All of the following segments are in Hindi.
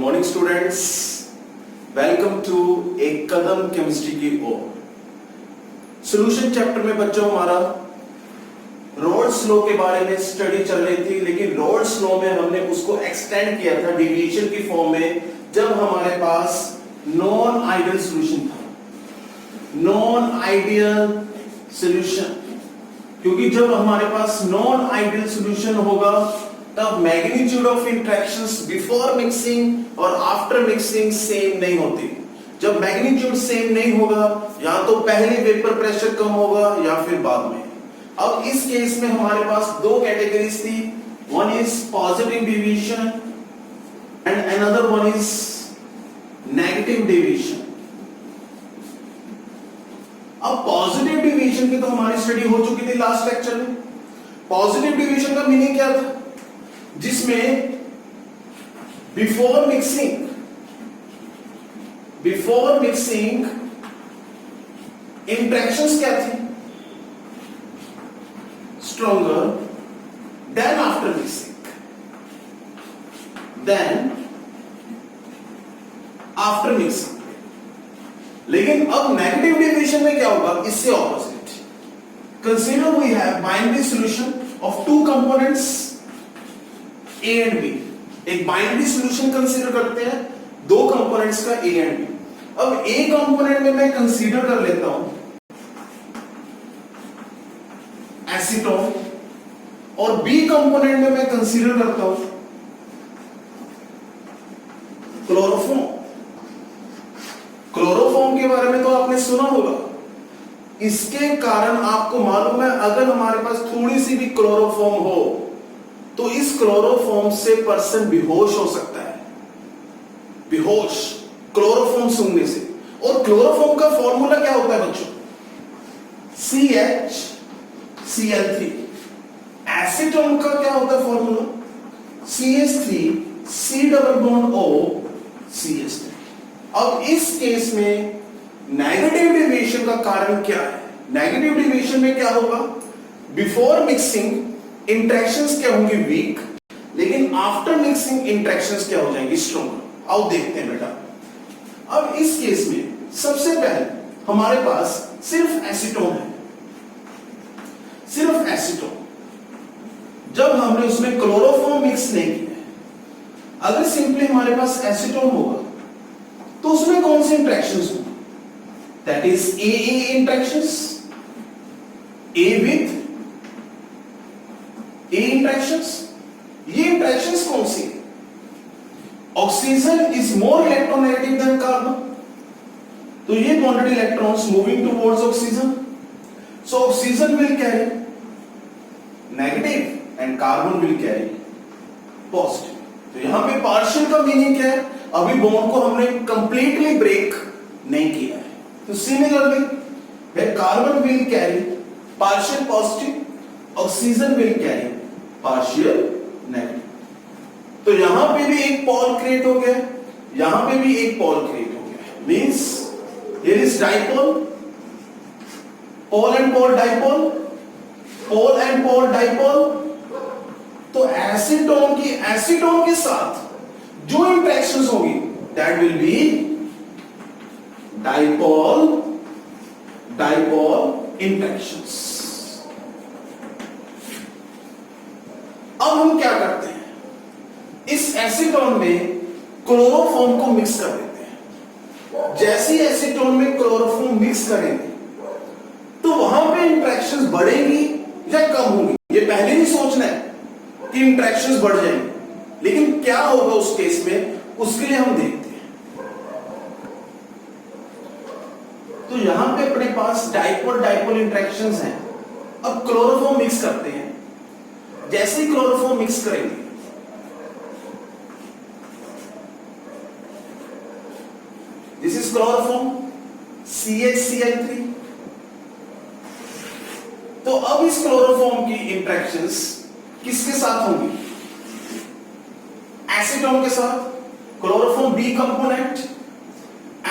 मॉर्निंग स्टूडेंट्स, वेलकम टू एक कदम केमिस्ट्री की ओर। सॉल्यूशन चैप्टर में बच्चों हमारा रोल्स लॉ के बारे में स्टडी चल रही थी, लेकिन रोल्स लॉ में हमने उसको एक्सटेंड किया था डेविएशन की फॉर्म में, जब हमारे पास नॉन आइडियल सॉल्यूशन था। नॉन आइडियल सॉल्यूशन, क्योंकि जब हमारे पास नॉन आइडियल सॉल्यूशन होगा तब magnitude of interactions before mixing और आफ्टर मिक्सिंग सेम नहीं होती। जब मैग्नीट्यूड सेम नहीं होगा, या तो पहले वेपर प्रेशर कम होगा या फिर बाद में। अब इस केस में हमारे पास दो कैटेगरीज थी, one is positive deviation and another one is negative deviation. अब पॉजिटिव डेविएशन की तो हमारी स्टडी हो चुकी थी लास्ट लेक्चर में। पॉजिटिव डेविएशन का मीनिंग क्या था? जिसमें बिफोर मिक्सिंग इंटरेक्शंस क्या थी? स्ट्रॉन्गर देन आफ्टर मिक्सिंग, लेकिन अब नेगेटिव डेविएशन में क्या होगा? इससे opposite. Consider we have binary solution of two components A and B। एक बाइनरी सॉल्यूशन कंसीडर करते हैं दो कंपोनेंट्स का A एंड B। अब A कंपोनेंट में मैं कंसीडर कर लेता हूं एसीटोन, और B कंपोनेंट में मैं कंसीडर करता हूं क्लोरोफॉर्म। क्लोरोफॉर्म के बारे में तो आपने सुना होगा। इसके कारण आपको मालूम है, अगर हमारे पास थोड़ी सी भी क्लोरोफॉर्म हो तो इस क्लोरोफॉर्म से पर्सन बेहोश हो सकता है। बेहोश क्लोरोफॉर्म सूंघने से। और क्लोरोफॉर्म का फॉर्मूला क्या होता है बच्चों? CHCl3। एसीटोन का क्या होता है फॉर्मूला? CH3COCH3। अब इस केस में नेगेटिव डेविएशन का कारण क्या है? नेगेटिव डेविएशन में क्या होगा? बिफोर मिक्सिंग इंटरेक्शंस क्या होंगी? वीक, लेकिन आफ्टर मिक्सिंग इंटरेक्शंस क्या हो जाएंगी? स्ट्रॉन्गर। आओ देखते हैं बेटा। अब इस केस में सबसे पहले हमारे पास सिर्फ एसीटोन है, सिर्फ एसीटोन। जब हमने उसमें क्लोरोफॉर्म मिक्स नहीं किया, अगर सिंपली हमारे पास एसीटोन होगा तो उसमें कौन सी इंटरेक्शंस होंगी? That is AA interactions, A with A interactions. ये इंटरेक्शंस कौन सी है? Oxygen is more electronegative than carbon, तो ये bonded electrons moving towards oxygen, so oxygen will carry negative and carbon will carry positive. तो यहां पे पार्शियल का मीनिंग क्या है? अभी बॉन्ड को हमने कंप्लीटली ब्रेक नहीं किया है। तो similarly carbon will carry partial positive, oxygen will carry partial negative. तो यहां पे भी एक पॉल क्रिएट हो गया, यहां पे भी एक पॉल क्रिएट हो गया। Means here is dipole, pole and pole dipole, pole and pole dipole. तो एसीटोन के साथ जो इंटरेक्शंस होगी that will be dipole interactions. अब हम क्या करते हैं? इस एसीटोन में क्लोरोफॉर्म को मिक्स कर देते हैं। जैसे ही एसीटोन में क्लोरोफॉर्म मिक्स करेंगे तो वहां पे इंटरेक्शंस बढ़ेंगी या कम होंगी? ये पहले ही सोचना है कि इंटरेक्शंस बढ़ जाएंगी, लेकिन क्या होगा उस केस में, उसके लिए हम देखते हैं। तो यहां पे अपने पास डाइपोल इंटरेक्शंस हैं। अब क्लोरोफॉर्म मिक्स करते हैं। जैसे ही क्लोरोफॉर्म मिक्स करेंगे, दिस इज क्लोरोफॉर्म CHCl3। तो अब इस क्लोरोफॉर्म की इंटरेक्शंस किसके साथ होंगी? एसीटोन के साथ। Chloroform B component,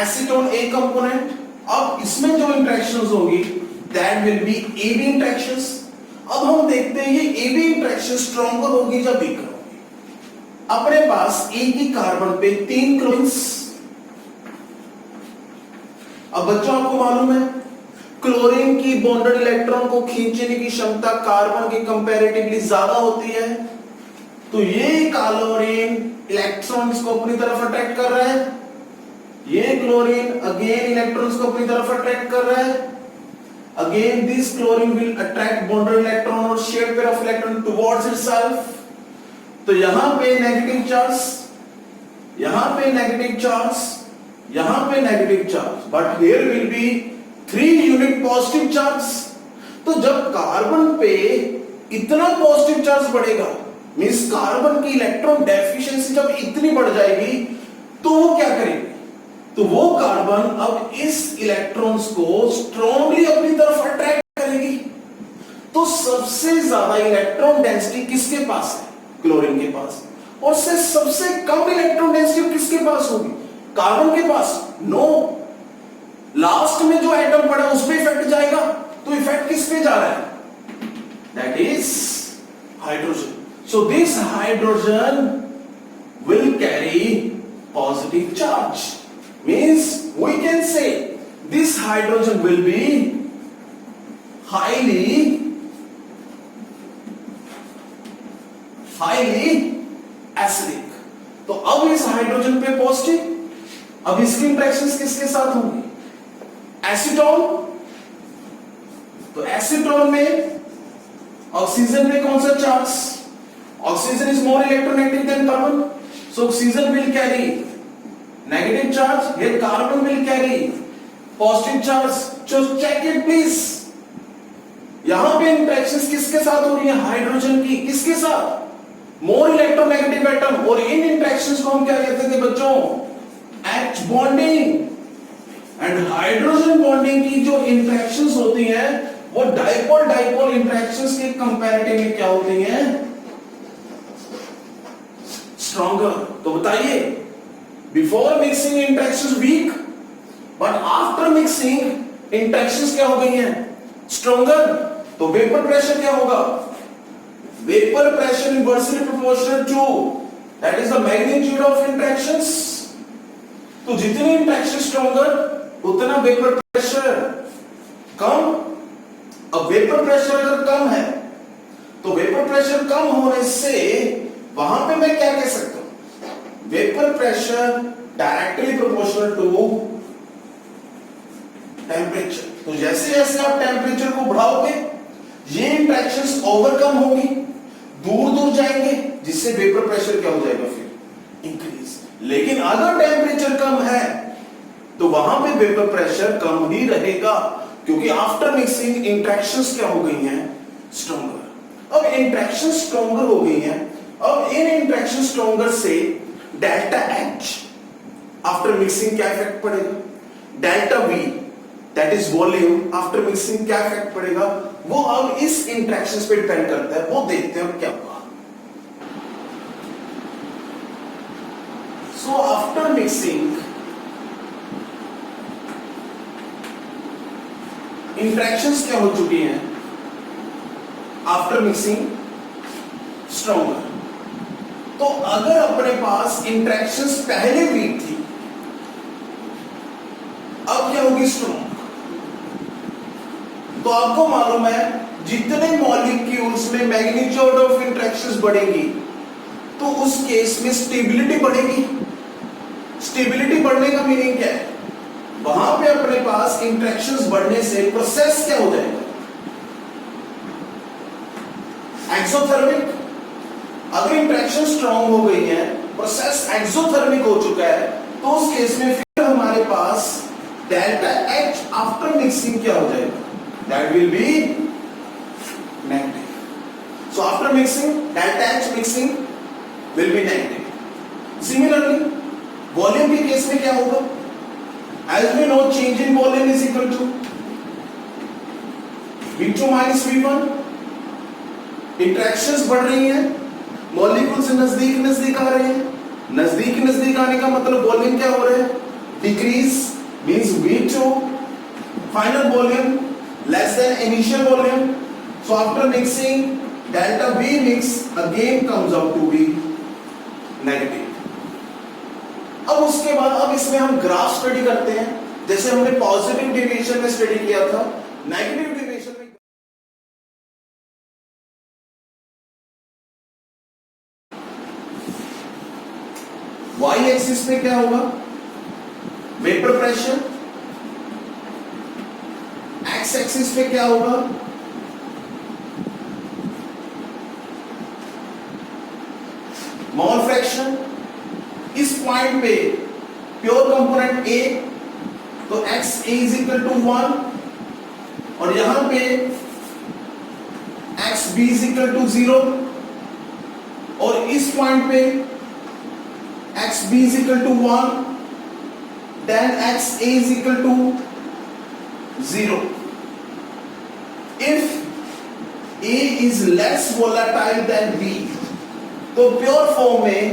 acetone A component. अब इसमें जो इंटरेक्शंस होंगी that will B AB interactions. अब हम देखते हैं ये AB इंटरेक्शन स्ट्रॉन्गर होगी या वीकर होगी। अपने पास एक ही कार्बन पे 3 क्लोरीन्स। अब बच्चों आपको मालूम है क्लोरीन की बॉन्डेड इलेक्ट्रॉन को खींचने की क्षमता कार्बन की कंपैरेटिवली ज्यादा होती है, तो ये क्लोरीन इलेक्ट्रॉन्स को अपनी तरफ अट्रैक्ट कर रहा है, ये क्लोरीन अगेन इलेक्ट्रॉन्स को अपनी तरफ अट्रैक्ट कर रहा है। Again this chlorine will attract bonded electron और shared pair of electron towards itself. तो यहां पे नेगेटिव चार्ज, यहां पे नेगेटिव चार्ज, यहां पे negative charge, but here will be 3 unit positive charge. तो जब कार्बन पे इतना पॉजिटिव चार्ज बढ़ेगा, मींस कार्बन की इलेक्ट्रॉन डेफिशिएंसी जब इतनी बढ़ जाएगी, तो वो क्या करेगी, तो वो कार्बन अब इस इलेक्ट्रॉन्स को स्ट्रांगली अपनी तरफ अट्रैक्ट करेगी। तो सबसे ज्यादा इलेक्ट्रॉन डेंसिटी किसके पास है, क्लोरीन के पास, और सबसे कम इलेक्ट्रॉन डेंसिटी किसके पास होगी, कार्बन के पास। नो, लास्ट में जो एटम पड़ा उस पे इफेक्ट जाएगा, तो इफेक्ट किस पे जा रहा है, that is hydrogen. So this hydrogen will carry positive charge, means we can say this hydrogen will be highly acidic. तो अब इस हाइड्रोजन पे पॉजिटिव, अब इसकी इंटरेक्शंस किसके साथ होंगी, एसीटोन। तो एसीटोन में ऑक्सीजन में कौन सा charge, oxygen is more electronegative than carbon, so oxygen will carry negative charge, here carbon will carry positive charge. So check it please, यहां पे इंटरेक्शंस किसके साथ हो रही है, हाइड्रोजन की, किसके साथ, मोर इलेक्ट्रोनेगेटिव एटम। और इन इंटरेक्शंस को हम क्या कहते थे बच्चों, H bonding. And hydrogen bonding की जो इंटरेक्शंस होती हैं वो डाइपोल डाइपोल इंटरेक्शंस के कंपैरेटिवली क्या होती हैं, स्ट्रॉन्गर। तो बताइए, before mixing interactions weak, but after mixing interactions क्या हो गई हैं, स्ट्रॉन्गर। तो वेपर प्रेशर क्या होगा, vapour pressure inversely proportional to that is the magnitude of interactions. तो जितनी इंटरेक्शन स्ट्रॉन्गर उतना वेपर प्रेशर कम। अब वेपर प्रेशर अगर कम है तो वेपर प्रेशर कम होने से वहां पे मैं क्या कह सकता हूं, vapour pressure directly proportional to temperature. तो जैसे जैसे आप टेम्परेचर को बढ़ाओगे ये इंटरेक्शंस ओवरकम होंगी, दूर दूर जाएंगे, जिससे वेपर प्रेशर क्या हो जाएगा, फिर इंक्रीज। लेकिन अगर टेम्परेचर कम है तो वहां पे वेपर प्रेशर कम ही रहेगा, क्योंकि आफ्टर मिक्सिंग इंटरेक्शंस क्या हो गई हैं, स्ट्रॉन्गर। अब इंटरेक्शन स्ट्रॉन्गर हो गई हैं, अब इन इंटरेक्शन स्ट्रॉन्गर से डेल्टा एच आफ्टर मिक्सिंग क्या इफेक्ट पड़ेगा, delta we that is volume after mixing क्या इफेक्ट पड़ेगा, वो अब इस इंटरेक्शंस पे डिपेंड करता है। वो देखते हैं क्या हुआ। सो आफ्टर मिक्सिंग इंटरेक्शंस क्या हो चुकी हैं, आफ्टर मिक्सिंग स्ट्रॉन्गर। तो अगर अपने पास इंटरेक्शंस पहले वीक थी, अब क्या होगी, स्ट्रॉन्ग। तो आपको मालूम है जितने मॉलिक्यूल्स में मैग्नीट्यूड ऑफ इंटरेक्शंस बढ़ेगी तो उस केस में स्टेबिलिटी बढ़ेगी। स्टेबिलिटी बढ़ने का मीनिंग क्या है, वहां पे अपने पास इंटरेक्शंस बढ़ने से प्रोसेस क्या हो जाएगा, एक्सोथर्मिक। अगर इंटरेक्शन स्ट्रांग हो गई है, प्रोसेस एक्सोथर्मिक हो चुका है, तो उस केस में फिर हमारे पास डेल्टा एच आफ्टर मिक्सिंग क्या हो जाएगा, that will B negative. So after mixing delta H mixing will be negative. Similarly volume के केस में क्या होगा, as we know change in volume is equal to V2 minus V1। Interactions बढ़ रही हैं, मॉलिक्यूल से नजदीक नजदीक आ रहे हैं, नजदीक नजदीक आने का मतलब वॉल्यूम क्या हो रहा है, decrease, means V2 final volume less than initial volume. So after mixing delta V mix again comes out to be negative. अब उसके बाद अब इसमें हम ग्राफ स्टडी करते हैं, जैसे हमने पॉजिटिव डेविएशन में स्टडी किया था, नेगेटिव डेविएशन में वाई एक्सिस पे क्या होगा, वेपर प्रेशर, एक्स एक्सिस पे क्या होगा, मोल फ्रैक्शन। इस पॉइंट पे प्योर कंपोनेंट ए, तो x A is equal to 1, और यहां पे x B is equal to 0, और इस पॉइंट पे x B is equal to 1, then x A is equal to 0। If A is less volatile than B, तो प्योर फॉर्म में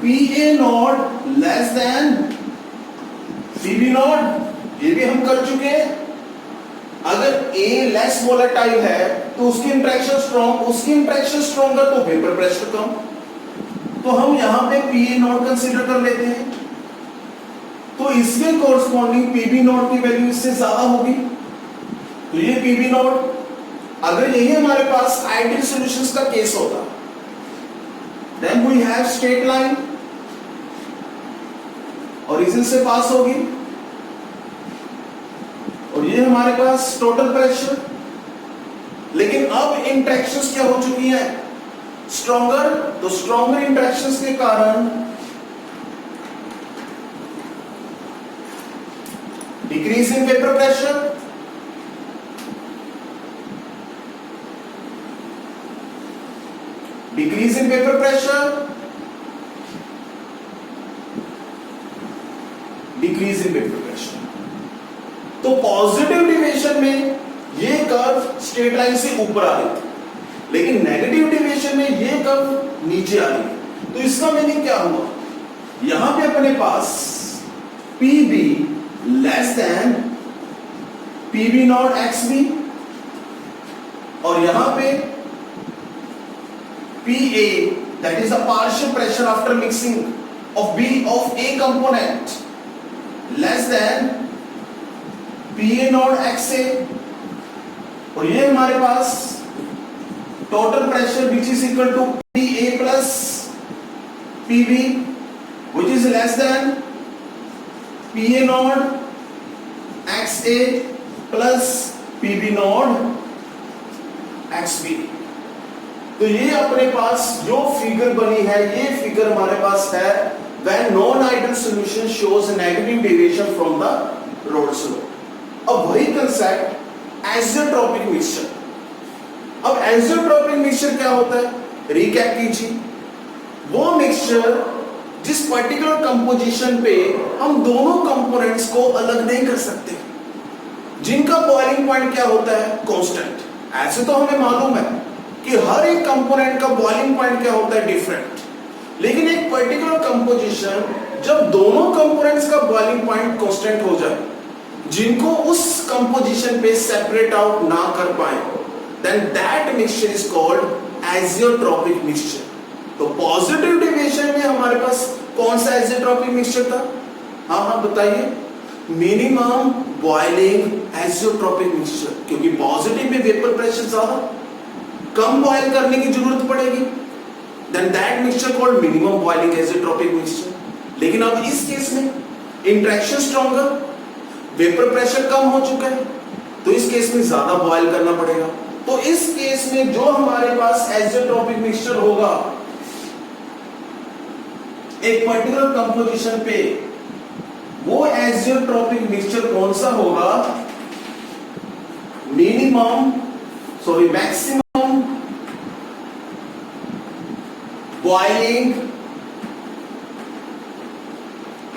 P A naught less than P B naught, ये भी हम कर चुके हैं। अगर ए लेस वोलेटाइल है तो उसकी इंटरेक्शन स्ट्रॉन्ग, उसकी इंटरेक्शन स्ट्रॉन्गर तो वेपर प्रेशर कम, तो हम यहां पे पी ए नॉट कंसीडर कर लेते हैं। तो इसके कोरस्पॉन्डिंग पी बी नॉट की वैल्यू इससे ज्यादा होगी, तो ये पी बी नॉट। अगर यही हमारे पास आइडियल सॉल्यूशंस का केस होता, then we have straight line, origin से पास होगी, और ये हमारे पास टोटल प्रेशर। लेकिन अब इंटरेक्शंस क्या हो चुकी हैं, स्ट्रॉन्गर, तो स्ट्रॉन्गर इंटरेक्शंस के कारण decrease in vapour pressure, decrease in vapour pressure, decrease in vapour pressure. तो पॉजिटिव डेविएशन में ये कर्व स्ट्रेट लाइन से ऊपर आ रही थी, लेकिन नेगेटिव डेविएशन में ये कर्व नीचे आ रही है। तो इसका मीनिंग क्या हुआ, यहां पे अपने पास P B less than P B naught X B, और यहां पे PA, that is the partial pressure after mixing of B of A component, less than PA not XA, और ये हमारे पास total pressure which is equal to PA plus PB, which is less than PA not XA plus PB not XB। तो ये अपने पास जो फिगर बनी है, ये फिगर हमारे पास है when non-ideal solution shows negative deviation from the Rhodes law। अब वही कंसेप्ट आइसोट्रोपिक मिक्सचर। अब आइसोट्रोपिक मिक्सचर क्या होता है, रिकैप कीजिए। वो मिक्सचर जिस पर्टिकुलर कंपोजिशन पे हम दोनों कंपोनेंट्स को अलग नहीं कर सकते, जिनका बॉइलिंग पॉइंट क्या होता है, कांस्टेंट। ऐसे तो हमें मालूम है कि हर एक कंपोनेंट का बॉइलिंग पॉइंट क्या होता है, डिफरेंट। लेकिन एक पर्टिकुलर कंपोजिशन, जब दोनों कंपोनेंट्स का बॉइलिंग पॉइंट कांस्टेंट हो जाए, जिनको उस कंपोजिशन पे सेपरेट आउट ना कर पाए, then that mixture is called isotropic mixture. तो पॉजिटिव डेविएशन में हमारे पास कौन सा आइसोट्रोपिक मिक्सचर था, हाँ बताइए, मिनिमम बॉइलिंग आइसोट्रोपिक मिक्सचर, क्योंकि पॉजिटिव में वेपर प्रेशर ज्यादा, कम बॉयल करने की जरूरत पड़ेगी, then that mixture called minimum boiling isotropic mixture. लेकिन अब इस केस में इंटरेक्शन स्ट्रॉन्गर, वेपर प्रेशर कम हो चुका है, तो इस केस में ज्यादा बॉयल करना पड़ेगा। तो इस केस में जो हमारे पास आइसोट्रोपिक मिक्सचर होगा एक पर्टिकुलर कंपोजिशन पे, वो आइसोट्रोपिक मिक्सचर कौन सा होगा, मैक्सिमम बॉइलिंग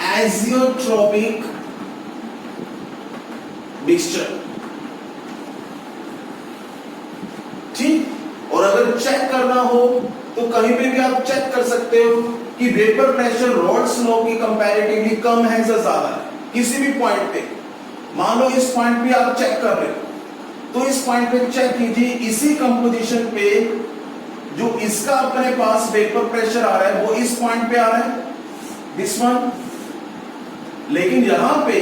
आइसोट्रोपिक मिक्सचर। ठीक, और अगर चेक करना हो तो कहीं पे भी आप चेक कर सकते हो कि वेपर प्रेशर रॉड्स लॉ की कंपैरेटिवली कम है या ज्यादा है, किसी भी पॉइंट पे। मान लो इस पॉइंट पे आप चेक कर रहे हो, तो इस पॉइंट पे चेक कीजिए, इसी कंपोजिशन पे जो इसका अपने पास वेपर प्रेशर आ रहा है वो इस पॉइंट पे आ रहा है, दिस वन, लेकिन यहां पे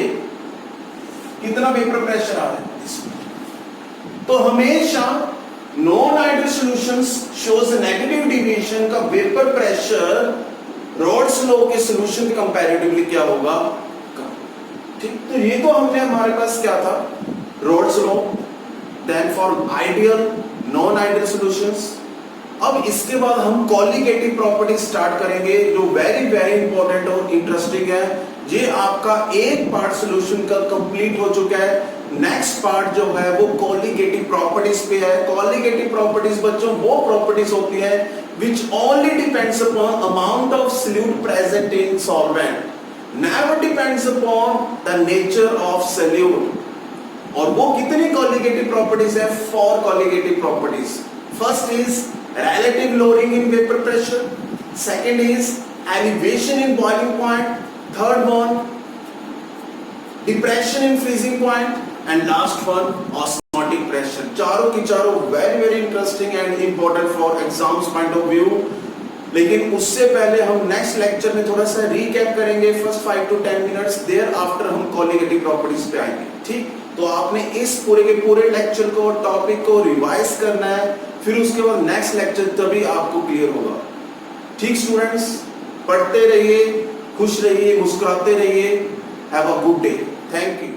कितना वेपर प्रेशर आ रहा है, दिस वन। तो हमेशा non ideal solutions shows negative deviation का वेपर प्रेशर रॉड्स लॉ के सॉल्यूशन कंपैरेटिवली क्या होगा, कम। ठीक, तो ये तो हमने हमारे पास क्या था, Raoult's law, then for ideal non ideal solutions. अब इसके बाद हम कॉलिगेटिव प्रॉपर्टी स्टार्ट करेंगे जो वेरी वेरी इंपॉर्टेंट और इंटरेस्टिंग है। ये आपका एक पार्ट सॉल्यूशन का कंप्लीट हो चुका है, नेक्स्ट पार्ट जो है वो कॉलिगेटिव प्रॉपर्टीज पे है। कॉलिगेटिव प्रॉपर्टीज बच्चों वो प्रॉपर्टीज होती है which only depends upon amount of solute present in solvent, never depends upon the nature of solute। और वो कितनी कॉलिगेटिव प्रॉपर्टीज है, 4 colligative properties. First is relative lowering in vapor pressure, second is elevation in boiling point, third one depression in freezing point, and last one osmotic pressure। चारों की चारों very very interesting and important for exams point of view. लेकिन उससे पहले हम नेक्स्ट लेक्चर में थोड़ा सा रिकैप करेंगे, first 5 to 10 minutes, thereafter हम कॉलिगेटिव प्रॉपर्टीज पे आएंगे। ठीक, तो आपने इस पूरे के पूरे लेक्चर को, टॉपिक को रिवाइज करना है, फिर उसके बाद नेक्स्ट लेक्चर तभी आपको क्लियर होगा। ठीक स्टूडेंट्स, पढ़ते रहिए, खुश रहिए, मुस्कुराते रहिए। Have a good day, thank you.